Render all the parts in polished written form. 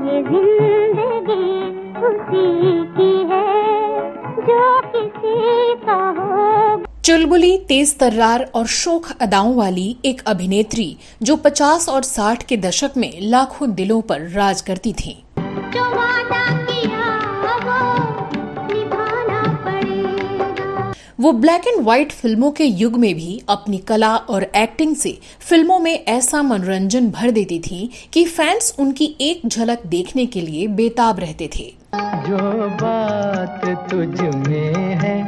ये जिंदगी उसी की है जो किसी का हो। चुलबुली, तेज तर्रार और शोख अदाओं वाली एक अभिनेत्री जो 50 और 60 के दशक में लाखों दिलों पर राज करती थीं। जो वादा किया वो निभाना पड़ेगा। वो ब्लैक एंड व्हाइट फिल्मों के युग में भी अपनी कला और एक्टिंग से फिल्मों में ऐसा मनोरंजन भर देती थीं कि फैंस उनकी एक झलक देखने के लिए बेताब रहते थे। जो बात तुझ में है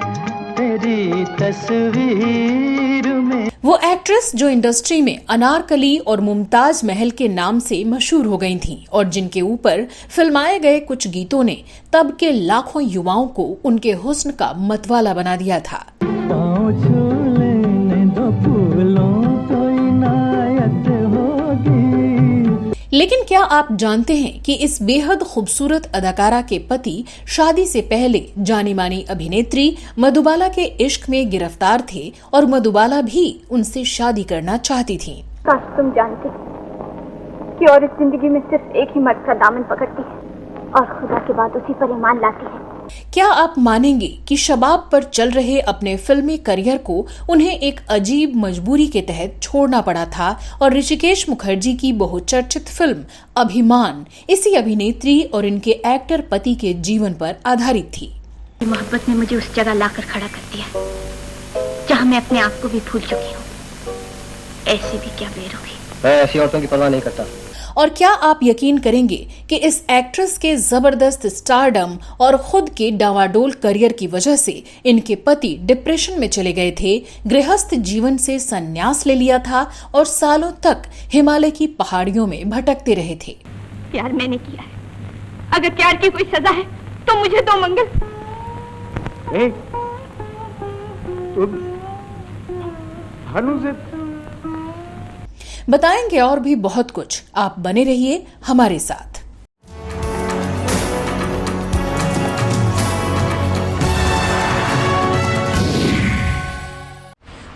तेरी तस्वीर में। वो एक्ट्रेस जो इंडस्ट्री में अनारकली और मुमताज महल के नाम से मशहूर हो गई थीं और जिनके ऊपर फिल्माए गए कुछ गीतों ने तब के लाखों युवाओं को उनके हुस्न का मतवाला बना दिया था। पाँव छू लेने दो फूलों तो इनायत होगी। लेकिन क्या आप जानते हैं कि इस बेहद खूबसूरत अदाकारा के पति शादी से पहले जानी मानी अभिनेत्री मधुबाला के इश्क में गिरफ्तार थे और मधुबाला भी उनसे शादी करना चाहती थीं। काश तुम जानते कि औरत जिंदगी में सिर्फ एक ही मर्द का दामन पकड़ती है और खुदा के बाद उसी पर ईमान लाती है। क्या आप मानेंगे कि शबाब पर चल रहे अपने फिल्मी करियर को उन्हें एक अजीब मजबूरी के तहत छोड़ना पड़ा था और ऋषिकेश मुखर्जी की बहुचर्चित फिल्म अभिमान इसी अभिनेत्री और इनके एक्टर पति के जीवन पर आधारित थी। मोहब्बत ने मुझे उस जगह लाकर खड़ा कर दिया जहाँ मैं अपने आप को भी भूल चुकी हूँ। ऐसी भी क्या बेर होगी। मैं ऐसी औरतों की परवाह नहीं करता। और क्या आप यकीन करेंगे कि इस एक्ट्रेस के जबरदस्त स्टारडम और खुद के डावाडोल करियर की वजह से इनके पति डिप्रेशन में चले गए थे, गृहस्थ जीवन से संन्यास ले लिया था और सालों तक हिमालय की पहाड़ियों में भटकते रहे थे। प्यार मैंने किया है, अगर प्यार की कोई सजा है तो मुझे दो मंगल। तुम भानु से बताएंगे और भी बहुत कुछ। आप बने रहिए हमारे साथ।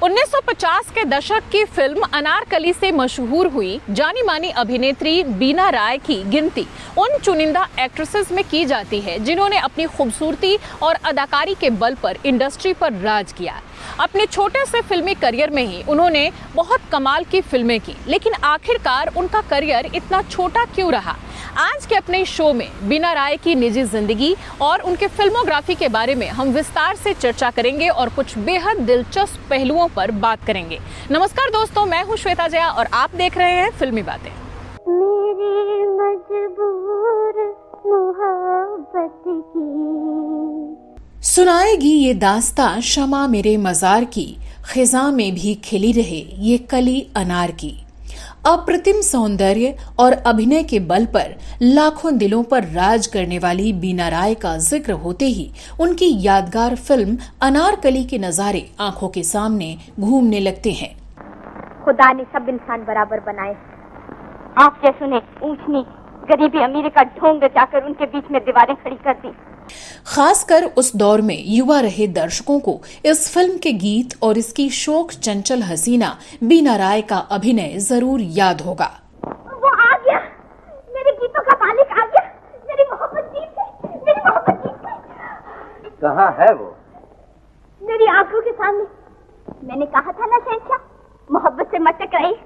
उन्नीस 1950 के दशक की फिल्म अनारकली से मशहूर हुई जानी मानी अभिनेत्री बीना राय की गिनती उन चुनिंदा एक्ट्रेसेस में की जाती है जिन्होंने अपनी खूबसूरती और अदाकारी के बल पर इंडस्ट्री पर राज किया। अपने छोटे से फिल्मी करियर में ही उन्होंने बहुत कमाल की फिल्में की, लेकिन आखिरकार उनका करियर इतना छोटा क्यों रहा? आज के अपने शो में बीना राय की निजी जिंदगी और उनके फिल्मोग्राफी के बारे में हम विस्तार से चर्चा करेंगे और कुछ बेहद दिलचस्प पहलुओं पर बात करेंगे। नमस्कार दोस्तों, मैं हूं श्वेता जया और आप देख रहे हैं फिल्मी बातें। मेरी मजबूर मोहब्बत की सुनाएगी ये दास्तां शमा मेरे मजार की, खिजा में भी खिली रहे ये कली अनार की। अप्रतिम सौंदर्य और अभिनय के बल पर लाखों दिलों पर राज करने वाली बीना राय का जिक्र होते ही उनकी यादगार फिल्म अनारकली के नजारे आंखों के सामने घूमने लगते हैं। खुदा ने सब इंसान बराबर बनाए। आप जैसों ने ऊंच नीच, गरीबी अमीरी का ढोंग रचाकर उनके बीच में दीवारें खड़ी कर दी। खासकर उस दौर में युवा रहे दर्शकों को इस फिल्म के गीत और इसकी शोक चंचल हसीना बीना राय का अभिनय जरूर याद होगा। वो आ गया, मेरे गीतों का मालिक आ गया, मेरी मोहब्बत जीत गई, मेरी मोहब्बत जीत गई। कहाँ है वो? मेरी आंखों के सामने। मैंने कहा था ना शहंशाह, मोहब्बत से मत टकराइए।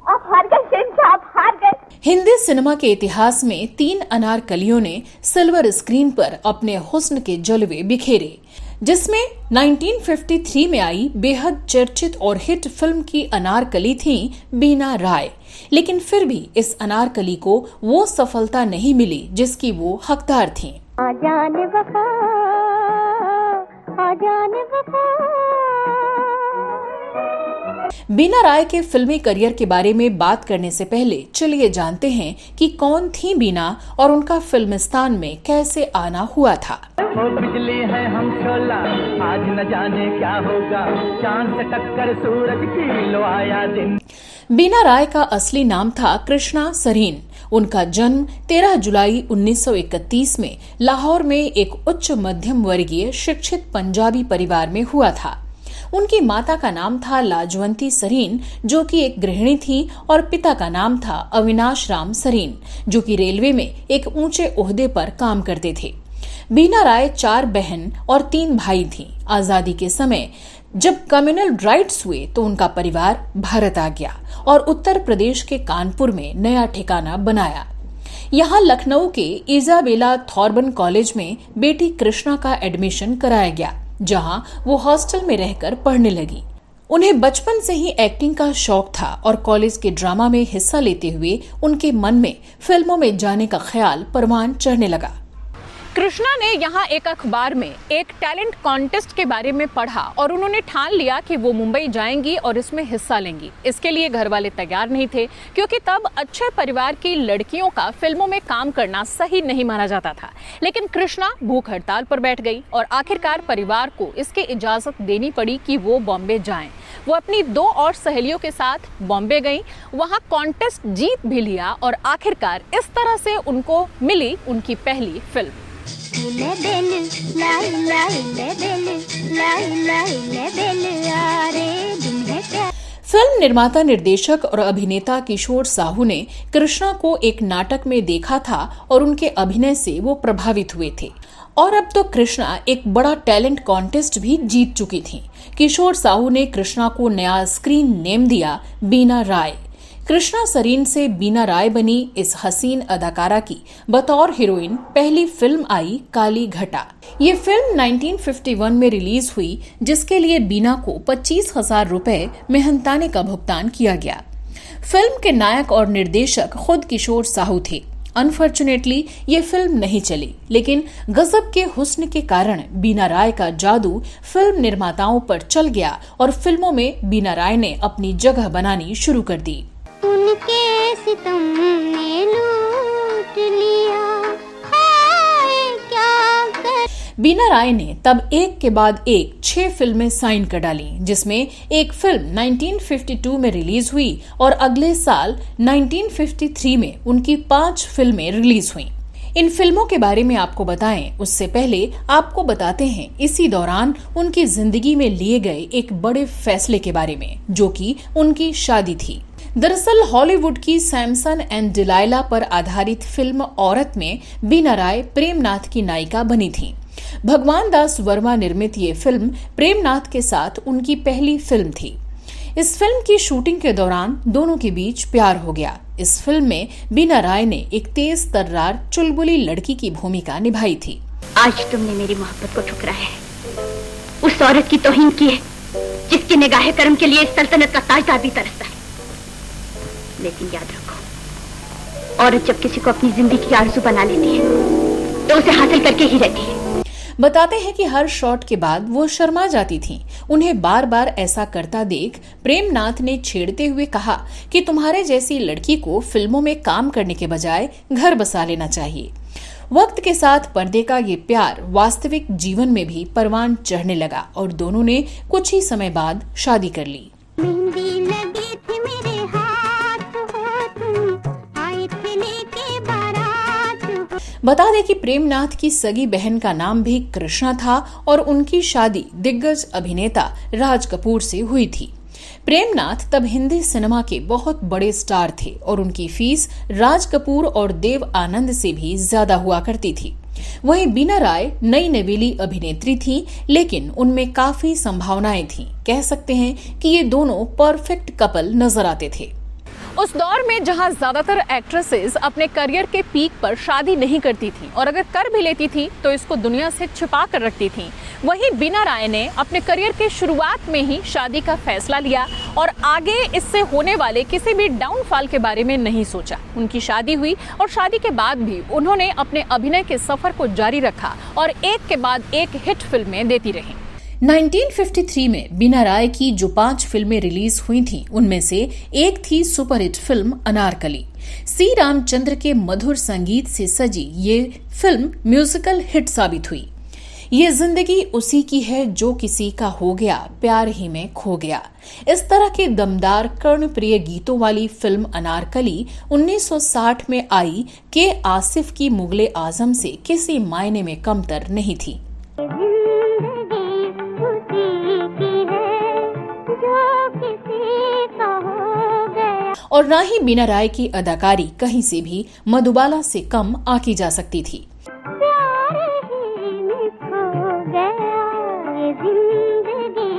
आप हार गए शहंशाह, आप हार गए। हिंदी सिनेमा के इतिहास में 3 अनारकलियों ने सिल्वर स्क्रीन पर अपने हुस्न के जलवे बिखेरे, जिसमें 1953 में आई बेहद चर्चित और हिट फिल्म की अनारकली थी बीना राय। लेकिन फिर भी इस अनारकली को वो सफलता नहीं मिली जिसकी वो हकदार थीं। आजान वफा, आजान वफा। बीना राय के फिल्मी करियर के बारे में बात करने से पहले चलिए जानते हैं कि कौन थी बीना और उनका फिल्मिस्तान में कैसे आना हुआ था। वो बिजली है हम शोला, आज न जाने क्या होगा, चांद से टक्कर सूरज की लो आया दिन। बीना राय का असली नाम था कृष्णा सरीन। उनका जन्म 13 जुलाई 1931 में लाहौर में एक उच्च मध्यम वर्गीय शिक्षित पंजाबी परिवार में हुआ था। उनकी माता का नाम था लाजवंती सरीन, जो कि एक गृहिणी थी, और पिता का नाम था अविनाश राम सरीन, जो कि रेलवे में एक ऊंचे ओहदे पर काम करते थे। बीना राय 4 बहन और 3 भाई थीं। आजादी के समय जब कम्युनल राइट्स हुए तो उनका परिवार भारत आ गया और उत्तर प्रदेश के कानपुर में नया ठिकाना बनाया। यहाँ लखनऊ के इजाबेला थॉर्बन कॉलेज में बेटी कृष्णा का एडमिशन कराया गया, जहाँ वो हॉस्टल में रहकर पढ़ने लगी। उन्हें बचपन से ही एक्टिंग का शौक था और कॉलेज के ड्रामा में हिस्सा लेते हुए उनके मन में फिल्मों में जाने का ख्याल परवान चढ़ने लगा। कृष्णा ने यहाँ एक अखबार में एक टैलेंट कॉन्टेस्ट के बारे में पढ़ा और उन्होंने ठान लिया कि वो मुंबई जाएंगी और इसमें हिस्सा लेंगी। इसके लिए घर वाले तैयार नहीं थे, क्योंकि तब अच्छे परिवार की लड़कियों का फिल्मों में काम करना सही नहीं माना जाता था। लेकिन कृष्णा भूख हड़ताल पर बैठ गई और आखिरकार परिवार को इसकी इजाजत देनी पड़ी कि वो बॉम्बे जाएं। वो अपनी 2 और सहेलियों के साथ बॉम्बे गईं, वहाँ कॉन्टेस्ट जीत भी लिया और आखिरकार इस तरह से उनको मिली उनकी पहली फिल्म। फिल्म निर्माता, निर्देशक और अभिनेता किशोर साहू ने कृष्णा को एक नाटक में देखा था और उनके अभिनय से वो प्रभावित हुए थे। और अब तो कृष्णा एक बड़ा टैलेंट कॉन्टेस्ट भी जीत चुकी थी। किशोर साहू ने कृष्णा को नया स्क्रीन नेम दिया बीना राय। कृष्णा सरीन से बीना राय बनी इस हसीन अदाकारा की बतौर हीरोइन पहली फिल्म आई काली घटा। ये फिल्म 1951 में रिलीज हुई, जिसके लिए बीना को 25,000 रुपए मेहनताने का भुगतान किया गया। फिल्म के नायक और निर्देशक खुद किशोर साहू थे। अनफॉर्चुनेटली ये फिल्म नहीं चली, लेकिन गजब के हुस्न के कारण बीना राय का जादू फिल्म निर्माताओं पर चल गया और फिल्मों में बीना राय ने अपनी जगह बनानी शुरू कर दी। उनके सितम ने लूट लिया, हाय क्या कर। बीना राय ने तब एक के बाद एक 6 फिल्में साइन कर डाली, जिसमें एक फिल्म 1952 में रिलीज हुई और अगले साल 1953 में उनकी 5 फिल्में रिलीज हुईं। इन फिल्मों के बारे में आपको बताएं उससे पहले आपको बताते हैं इसी दौरान उनकी जिंदगी में लिए गए एक बड़े फैसले के बारे में, जो कि उनकी शादी थी। दरअसल हॉलीवुड की सैमसन एंड डिलाइला पर आधारित फिल्म औरत में बीना राय प्रेमनाथ की नायिका बनी थी। भगवान दास वर्मा निर्मित ये फिल्म प्रेमनाथ के साथ उनकी पहली फिल्म थी। इस फिल्म की शूटिंग के दौरान दोनों के बीच प्यार हो गया। इस फिल्म में बीना राय ने एक तेज तर्रार चुलबुली लड़की की भूमिका निभाई थी। आज तुमने मेरी मोहब्बत को ठुकराया है, उस औरत की तौहीन की है जिसकी निगाहे करम के लिए इस सल्तनत का ताजदार भी तरसता है। लेकिन याद रखो, औरत जब किसी को अपनी जिंदगी की आरज़ू बना लेती है तो उसे हासिल करके ही रहती है। बताते हैं कि हर शॉट के बाद वो शर्मा जाती थीं। उन्हें बार बार ऐसा करता देख प्रेमनाथ ने छेड़ते हुए कहा कि तुम्हारे जैसी लड़की को फिल्मों में काम करने के बजाय घर बसा लेना चाहिए। वक्त के साथ पर्दे का ये प्यार वास्तविक जीवन में भी परवान चढ़ने लगा और दोनों ने कुछ ही समय बाद शादी कर ली। मेहंदी लगी थी मेरे हाथ, हो तुम आए थे लेके बारात हो। बता दें कि प्रेमनाथ की सगी बहन का नाम भी कृष्णा था और उनकी शादी दिग्गज अभिनेता राज कपूर से हुई थी। प्रेमनाथ तब हिंदी सिनेमा के बहुत बड़े स्टार थे और उनकी फीस राज कपूर और देव आनंद से भी ज्यादा हुआ करती थी। वहीं बीना राय नई नवेली अभिनेत्री थी, लेकिन उनमें काफी संभावनाएं थीं। कह सकते हैं कि ये दोनों परफेक्ट कपल नजर आते थे। उस दौर में जहां ज्यादातर एक्ट्रेसेस अपने करियर के पीक पर शादी नहीं करती थीं और अगर कर भी लेती थीं तो इसको दुनिया से छिपा कर रखती थीं, वहीं बीना राय ने अपने करियर के शुरुआत में ही शादी का फैसला लिया और आगे इससे होने वाले किसी भी डाउनफॉल के बारे में नहीं सोचा। उनकी शादी हुई और शादी के बाद भी उन्होंने अपने अभिनय के सफर को जारी रखा और एक के बाद एक हिट फिल्में देती रहीं। 1953 में बीना राय की जो 5 फिल्में रिलीज हुई थीं, उनमें से एक थी सुपरहिट फिल्म अनारकली। सी रामचंद्र के मधुर संगीत से सजी ये फिल्म म्यूजिकल हिट साबित हुई। ये जिंदगी उसी की है जो किसी का हो गया, प्यार ही में खो गया। इस तरह के दमदार कर्णप्रिय गीतों वाली फिल्म अनारकली 1960 में आई के आसिफ की मुगले आजम से किसी मायने में कमतर नहीं थी। जिंदगी उसी की है और न ही बीना राय की अदाकारी कहीं से भी मधुबाला से कम आंकी जा सकती थी। प्यार ही में खो गया ये जिंदगी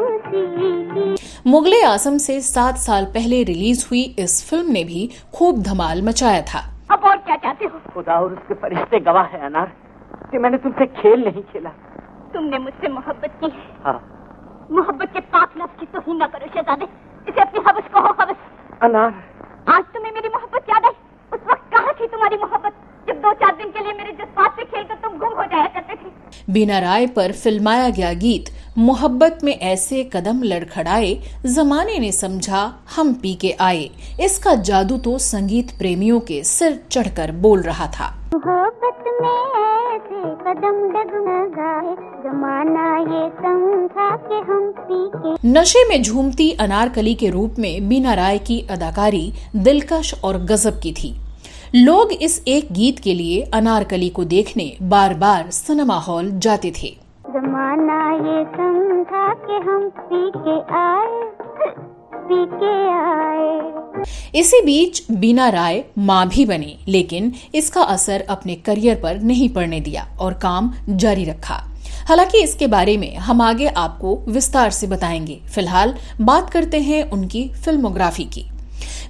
उसी की। मुगले आजम से 7 साल पहले रिलीज हुई इस फिल्म ने भी खूब धमाल मचाया था। अब और क्या चाहते हो? खुदा और उसके फरिश्ते गवाह है अनार कि मैंने तुमसे खेल नहीं खेला। तुमने मुझसे मोहब्बत की है। हाँ मोहब्बत के पाक लफ्ज़ की तौहीन न करो शहजादे। इसे अपनी हवस कहो, हवस। अनार, आज तुम्हें मेरी मोहब्बत याद आई? उस वक्त कहाँ थी तुम्हारी मोहब्बत, जब 2-4 दिन के लिए मेरे जज्बात से खेलकर तुम गुम हो जाया करते थे? बीना राय पर फिल्माया गया गीत मोहब्बत में ऐसे कदम लड़खड़ाए, जमाने ने समझा हम पी के आए, इसका जादू तो संगीत प्रेमियों के सिर चढ़कर बोल रहा था। मोहब्बत में ऐसे कदम डगमगाए, जमाना ये समझा कि हम पी के। नशे में झूमती अनारकली के रूप में बीना राय की अदाकारी दिलकश और गजब की थी। लोग इस एक गीत के लिए अनारकली को देखने बार बार सिनेमा हॉल जाते थे। जमाना ये समझा कि हम पी के आए, पी के आए। इसी बीच बीना राय मां भी बनी, लेकिन इसका असर अपने करियर पर नहीं पड़ने दिया और काम जारी रखा। हालांकि इसके बारे में हम आगे आपको विस्तार से बताएंगे। फिलहाल बात करते हैं उनकी फिल्मोग्राफी की।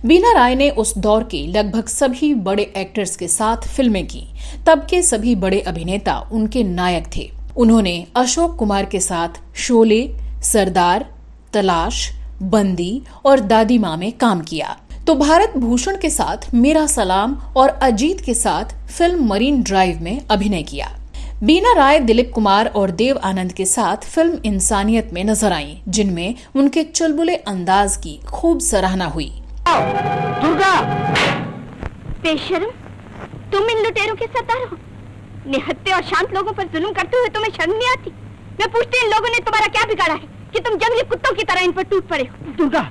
बीना राय ने उस दौर के लगभग सभी बड़े एक्टर्स के साथ फिल्में की। तब के सभी बड़े अभिनेता उनके नायक थे। उन्होंने अशोक कुमार के साथ शोले, सरदार, तलाश, बंदी और दादी माँ में काम किया। तो भारत भूषण के साथ मेरा सलाम और अजीत के साथ फिल्म मरीन ड्राइव में अभिनय किया। बीना राय दिलीप कुमार और देव आनंद के साथ फिल्म इंसानियत में नजर आईं, जिनमें उनके चुलबुले अंदाज की खूब सराहना हुई। दुर्गा, बेशर्म, तुम इन लुटेरों के सरदार हो। निहत्थे और शांत लोगों पर जुल्म करते हुए तुम्हें शर्म नहीं आती? मैं पूछती, इन लोगों ने तुम्हारा क्या बिगाड़ा है कि तुम जंगली कुत्तों की तरह इन पर टूट पड़े हो? दुर्गा।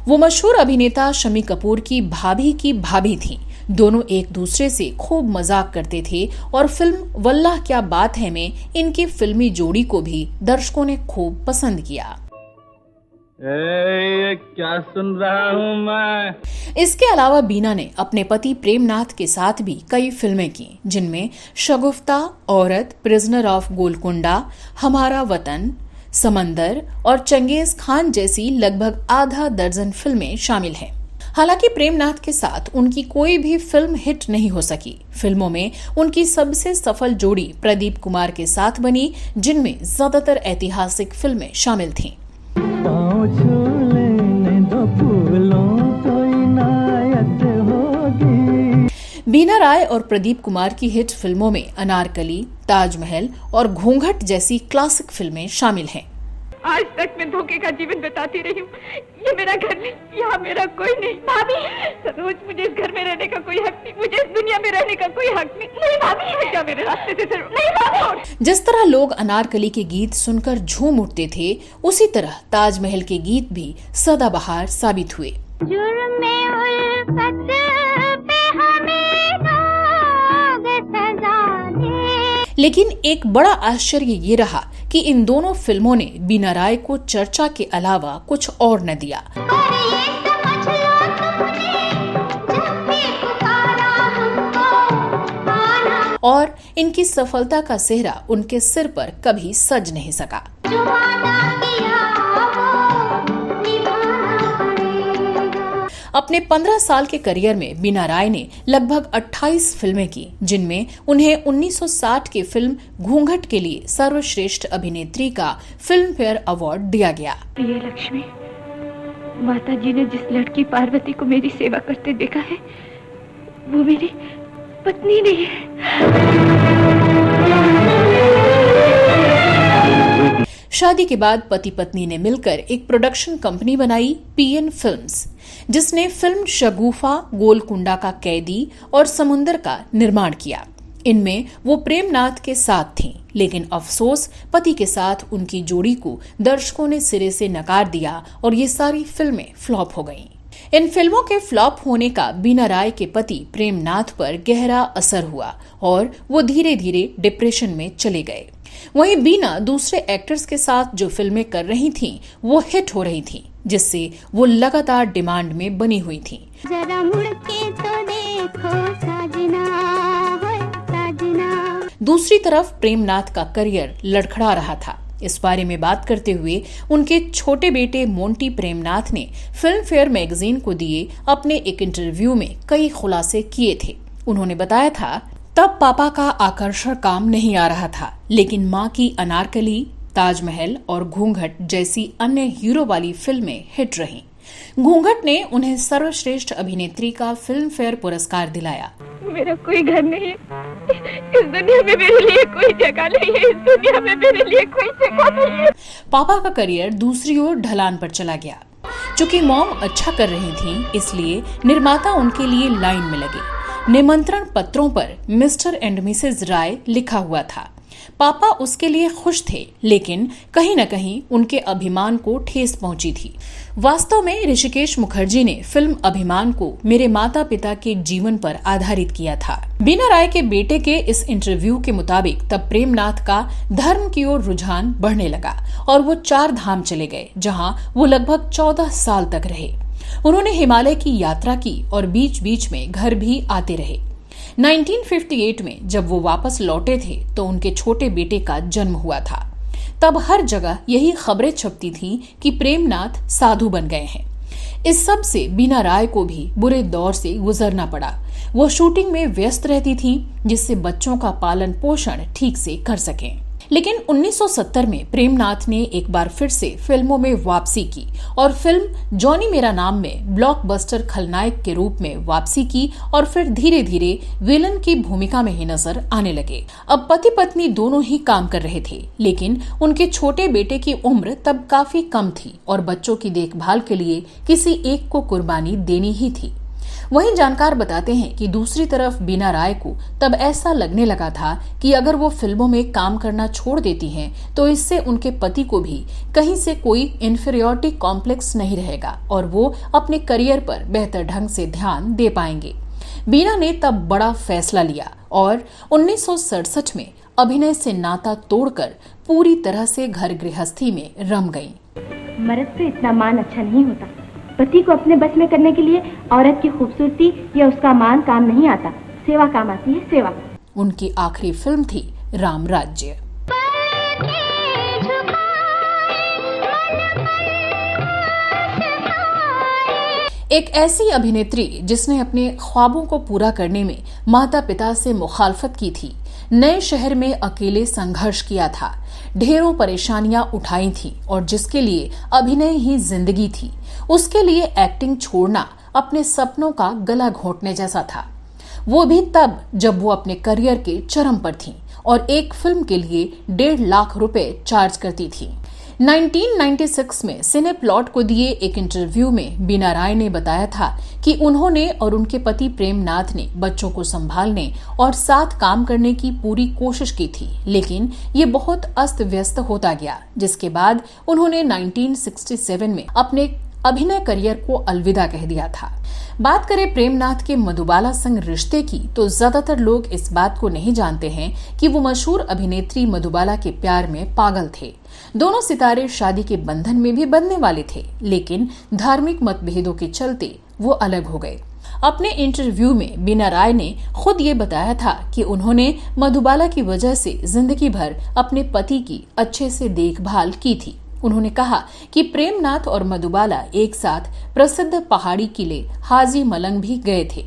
वो मशहूर अभिनेता शम्मी कपूर की भाभी थीं। दोनों एक दूसरे से खूब मजाक करते थे और फिल्म वल्लाह क्या बात है में इनकी फिल्मी जोड़ी को भी दर्शकों ने खूब पसंद किया। क्या सुन रहा हूँ मैं? इसके अलावा बीना ने अपने पति प्रेमनाथ के साथ भी कई फिल्में की, जिनमें शगुफ्ता, औरत, प्रिजनर ऑफ गोलकुंडा, हमारा वतन, समंदर और चंगेज खान जैसी लगभग आधा दर्जन फिल्में शामिल हैं। हालांकि प्रेमनाथ के साथ उनकी कोई भी फिल्म हिट नहीं हो सकी। फिल्मों में उनकी सबसे सफल जोड़ी प्रदीप कुमार के साथ बनी, जिनमें ज्यादातर ऐतिहासिक फिल्में शामिल थीं। बीना राय और प्रदीप कुमार की हिट फिल्मों में अनारकली, ताजमहल और घूंघट जैसी क्लासिक फिल्में शामिल हैं। आज तक मैं धोखे का जीवन बिताती रही हूँ। ये मेरा घर नहीं, यहाँ मेरा कोई नहीं। भाभी, सरोज, मुझे इस घर में रहने का कोई हक नहीं, मुझे इस दुनिया में रहने का कोई हक नहीं। नहीं भाभी, क्या मेरे रास्ते से नहीं भाभी। जिस तरह लोग अनारकली के गीत सुनकर झूम उठते थे, उसी तरह ताजमहल के गीत भी सदाबहार साबित हुए। जुर्मे उल्फत पे हमें लोग सजा दे। लेकिन एक बड़ा आश्चर्य ये रहा कि इन दोनों फिल्मों ने बीना राय को चर्चा के अलावा कुछ और न दिया। पर ये समझ लो तुमने, जब भी पुकारा हमको आना। और इनकी सफलता का सेहरा उनके सिर पर कभी सज नहीं सका। जो वादा किया वो निभाना पड़ेगा। अपने 15 साल के करियर में बीना राय ने लगभग 28 फिल्में की, जिनमें उन्हें 1960 की फिल्म घूंघट के लिए सर्वश्रेष्ठ अभिनेत्री का फिल्म फेयर अवार्ड दिया गया। प्रिय लक्ष्मी, माता जी ने जिस लड़की पार्वती को मेरी सेवा करते देखा है, वो मेरी पत्नी नहीं है। शादी के बाद पति पत्नी ने मिलकर एक प्रोडक्शन कंपनी बनाई, पीएन फिल्म्स, जिसने फिल्म शगुफा, गोलकुंडा का कैदी और समुंदर का निर्माण किया। इनमें वो प्रेमनाथ के साथ थीं, लेकिन अफसोस पति के साथ उनकी जोड़ी को दर्शकों ने सिरे से नकार दिया और ये सारी फिल्में फ्लॉप हो गईं। इन फिल्मों के फ्लॉप होने का बीना राय के पति प्रेमनाथ पर गहरा असर हुआ और वो धीरे धीरे डिप्रेशन में चले गए। वहीं बीना दूसरे एक्टर्स के साथ जो फिल्में कर रही थीं, वो हिट हो रही थीं, जिससे वो लगातार डिमांड में बनी हुई थीं। जरा मुड़ के तो देखो साजना, होए साजना। दूसरी तरफ प्रेमनाथ का करियर लड़खड़ा रहा था। इस बारे में बात करते हुए उनके छोटे बेटे मोंटी प्रेमनाथ ने फिल्म फेयर मैगजीन को दिए अपने एक इंटरव्यू में कई खुलासे किए थे। उन्होंने बताया था, तब पापा का आकर्षण काम नहीं आ रहा था, लेकिन माँ की अनारकली, ताजमहल और घूंघट जैसी अन्य हीरो वाली फिल्में हिट रहीं। घूंघट ने उन्हें सर्वश्रेष्ठ अभिनेत्री का फिल्म फेयर पुरस्कार दिलाया। मेरा कोई घर नहीं है, इस दुनिया में मेरे लिए कोई जगह नहीं है, इस दुनिया में मेरे लिए कोई जगह नहीं है। पापा का करियर दूसरी ओर ढलान पर चला गया। चूंकि मॉम अच्छा कर रही थीं, इसलिए निर्माता उनके लिए लाइन में लगे। निमंत्रण पत्रों पर मिस्टर एंड मिसेज राय लिखा हुआ था। पापा उसके लिए खुश थे, लेकिन कहीं न कहीं उनके अभिमान को ठेस पहुंची थी। वास्तव में ऋषिकेश मुखर्जी ने फिल्म अभिमान को मेरे माता पिता के जीवन पर आधारित किया था। बीना राय के बेटे के इस इंटरव्यू के मुताबिक तब प्रेमनाथ का धर्म की ओर रुझान बढ़ने लगा और वो 4 धाम चले गए, जहां वो लगभग 14 साल तक रहे। उन्होंने हिमालय की यात्रा की और बीच बीच में घर भी आते रहे। 1958 में जब वो वापस लौटे थे तो उनके छोटे बेटे का जन्म हुआ था। तब हर जगह यही खबरें छपती थीं कि प्रेमनाथ साधु बन गए हैं। इस सब से बीना राय को भी बुरे दौर से गुजरना पड़ा। वो शूटिंग में व्यस्त रहती थीं, जिससे बच्चों का पालन पोषण ठीक से कर सकें। लेकिन 1970 में प्रेमनाथ ने एक बार फिर से फिल्मों में वापसी की और फिल्म जॉनी मेरा नाम में ब्लॉकबस्टर खलनायक के रूप में वापसी की और फिर धीरे धीरे विलन की भूमिका में ही नजर आने लगे। अब पति पत्नी दोनों ही काम कर रहे थे, लेकिन उनके छोटे बेटे की उम्र तब काफी कम थी और बच्चों की देखभाल के लिए किसी एक को कुर्बानी देनी ही थी। वहीं जानकार बताते हैं कि दूसरी तरफ बीना राय को तब ऐसा लगने लगा था कि अगर वो फिल्मों में काम करना छोड़ देती हैं तो इससे उनके पति को भी कहीं से कोई इन्फीरियरिटी कॉम्प्लेक्स नहीं रहेगा और वो अपने करियर पर बेहतर ढंग से ध्यान दे पाएंगे। बीना ने तब बड़ा फैसला लिया और 1967 में अभिनय से नाता तोड़कर पूरी तरह से घर गृहस्थी में रम गईं। मर्द से इतना मान अच्छा नहीं होता। पति को अपने बस में करने के लिए औरत की खूबसूरती या उसका मान काम नहीं आता, सेवा काम आती है, सेवा। उनकी आखिरी फिल्म थी राम राज्य। एक ऐसी अभिनेत्री जिसने अपने ख्वाबों को पूरा करने में माता पिता से मुखालफत की थी, नए शहर में अकेले संघर्ष किया था, ढेरों परेशानियां उठाई थी और जिसके लिए अभिनय ही जिंदगी थी, उसके लिए एक्टिंग छोड़ना अपने सपनों का गला घोंटने जैसा था। वो भी तब जब वो अपने करियर के चरम पर थी और एक फिल्म के लिए 1.5 लाख रुपए चार्ज करती थी। 1996 में सिने प्लॉट को दिए एक इंटरव्यू में बीना राय ने बताया था कि उन्होंने और उनके पति प्रेमनाथ ने बच्चों को संभालने और साथ काम करने की पूरी कोशिश की थी, लेकिन ये बहुत अस्त व्यस्त होता गया, जिसके बाद उन्होंने 1967 में अपने अभिनय करियर को अलविदा कह दिया था। बात करें प्रेमनाथ के मधुबाला संग रिश्ते की तो ज्यादातर लोग इस बात को नहीं जानते हैं कि वो मशहूर अभिनेत्री मधुबाला के प्यार में पागल थे। दोनों सितारे शादी के बंधन में भी बंधने वाले थे, लेकिन धार्मिक मतभेदों के चलते वो अलग हो गए। अपने इंटरव्यू में बीना राय ने खुद ये बताया था कि उन्होंने मधुबाला की वजह से जिंदगी भर अपने पति की अच्छे से देखभाल की थी। उन्होंने कहा कि प्रेमनाथ और मधुबाला एक साथ प्रसिद्ध पहाड़ी किले हाजी मलंग भी गए थे।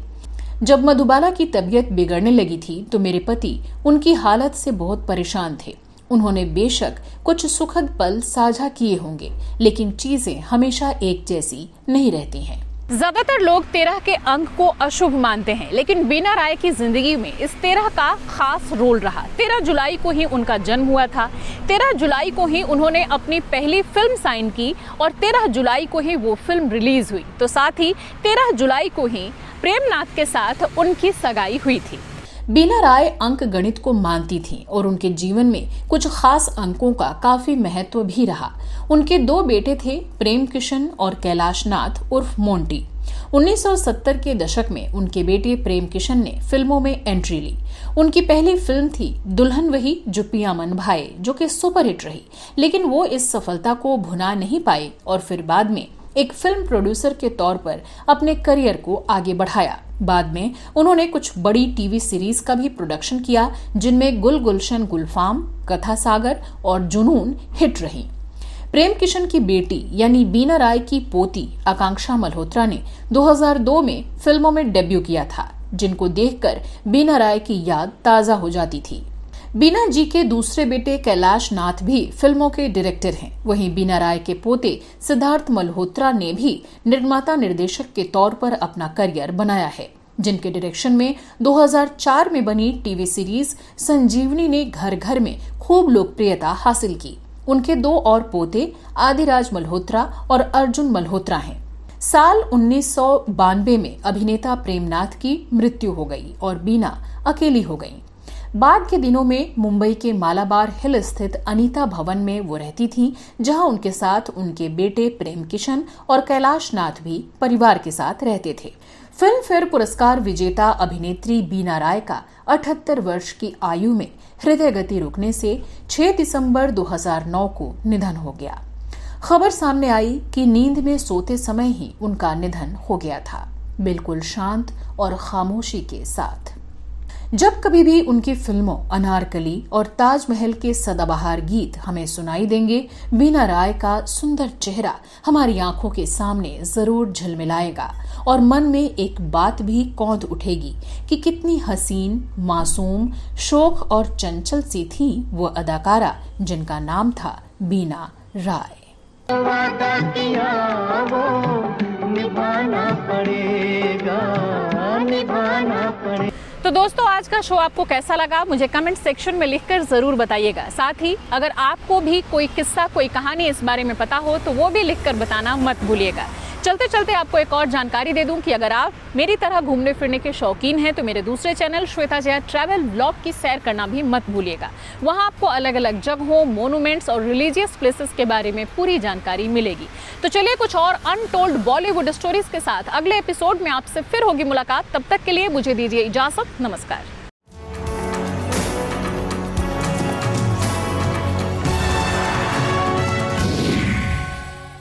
जब मधुबाला की तबीयत बिगड़ने लगी थी तो मेरे पति उनकी हालत से बहुत परेशान थे। उन्होंने बेशक कुछ सुखद पल साझा किए होंगे, लेकिन चीजें हमेशा एक जैसी नहीं रहती हैं। ज्यादातर लोग 13 के अंक को अशुभ मानते हैं, लेकिन बीना राय की जिंदगी में इस 13 का खास रोल रहा। 13 जुलाई को ही उनका जन्म हुआ था। 13 जुलाई को ही उन्होंने अपनी पहली फिल्म साइन की और 13 जुलाई को ही वो फिल्म रिलीज हुई। तो साथ ही 13 जुलाई को ही प्रेमनाथ के साथ उनकी सगाई हुई थी। बीना राय अंक गणित को मानती थीं और उनके जीवन में कुछ खास अंकों का काफी महत्व भी रहा। उनके 2 बेटे थे, प्रेम किशन और कैलाश नाथ उर्फ मोंटी। 1970 के दशक में उनके बेटे प्रेम किशन ने फिल्मों में एंट्री ली। उनकी पहली फिल्म थी दुल्हन वही जो पिया मन भाए, जो कि सुपरहिट रही, लेकिन वो इस सफलता को भुना नहीं पाए और फिर बाद में एक फिल्म प्रोड्यूसर के तौर पर अपने करियर को आगे बढ़ाया। बाद में उन्होंने कुछ बड़ी टीवी सीरीज का भी प्रोडक्शन किया, जिनमें गुल गुलशन गुलफाम, कथा सागर और जुनून हिट रही। प्रेम किशन की बेटी यानी बीना राय की पोती आकांक्षा मल्होत्रा ने 2002 में फिल्मों में डेब्यू किया था, जिनको देखकर बीना राय की याद ताजा हो जाती थी। बीना जी के दूसरे बेटे कैलाश नाथ भी फिल्मों के डायरेक्टर हैं। वहीं बीना राय के पोते सिद्धार्थ मल्होत्रा ने भी निर्माता निर्देशक के तौर पर अपना करियर बनाया है, जिनके डायरेक्शन में 2004 में बनी टीवी सीरीज संजीवनी ने घर घर में खूब लोकप्रियता हासिल की। उनके 2 और पोते आदिराज मल्होत्रा और अर्जुन मल्होत्रा हैं। साल 1992 में अभिनेता प्रेमनाथ की मृत्यु हो गई और बीना अकेली हो गई। बाद के दिनों में मुंबई के मालाबार हिल स्थित अनीता भवन में वो रहती थीं, जहां उनके साथ उनके बेटे प्रेम किशन और कैलाश नाथ भी परिवार के साथ रहते थे। फिल्म फेयर पुरस्कार विजेता अभिनेत्री बीना राय का 78 वर्ष की आयु में हृदय गति रुकने से 6 दिसंबर 2009 को निधन हो गया। खबर सामने आई कि नींद में सोते समय ही उनका निधन हो गया था, बिल्कुल शांत और खामोशी के साथ। जब कभी भी उनकी फिल्मों अनारकली और ताजमहल के सदाबहार गीत हमें सुनाई देंगे, बीना राय का सुंदर चेहरा हमारी आंखों के सामने जरूर झिलमिलाएगा और मन में एक बात भी कौंध उठेगी कि कितनी हसीन, मासूम, शोख और चंचल सी थी वो अदाकारा जिनका नाम था बीना राय। वादा किया वो निभाना पड़ेगा, निभाना पड़ेगा। तो दोस्तों, आज का शो आपको कैसा लगा मुझे कमेंट सेक्शन में लिखकर जरूर बताइएगा। साथ ही अगर आपको भी कोई किस्सा, कोई कहानी इस बारे में पता हो तो वो भी लिखकर बताना मत भूलिएगा। चलते चलते आपको एक और जानकारी दे दूं कि अगर आप मेरी तरह घूमने फिरने के शौकीन हैं तो मेरे दूसरे channel Shweta Jaya travel vlog की सैर करना भी मत भूलिएगा। वहां आपको अलग अलग जगहों, मोनूमेंट्स और रिलीजियस प्लेसेस के बारे में पूरी जानकारी मिलेगी। तो चलिए कुछ और अनटोल्ड बॉलीवुड स्टोरीज के साथ अगले एपिसोड में आपसे फिर होगी मुलाकात। तब तक के लिए मुझे दीजिए इजाजत। नमस्कार।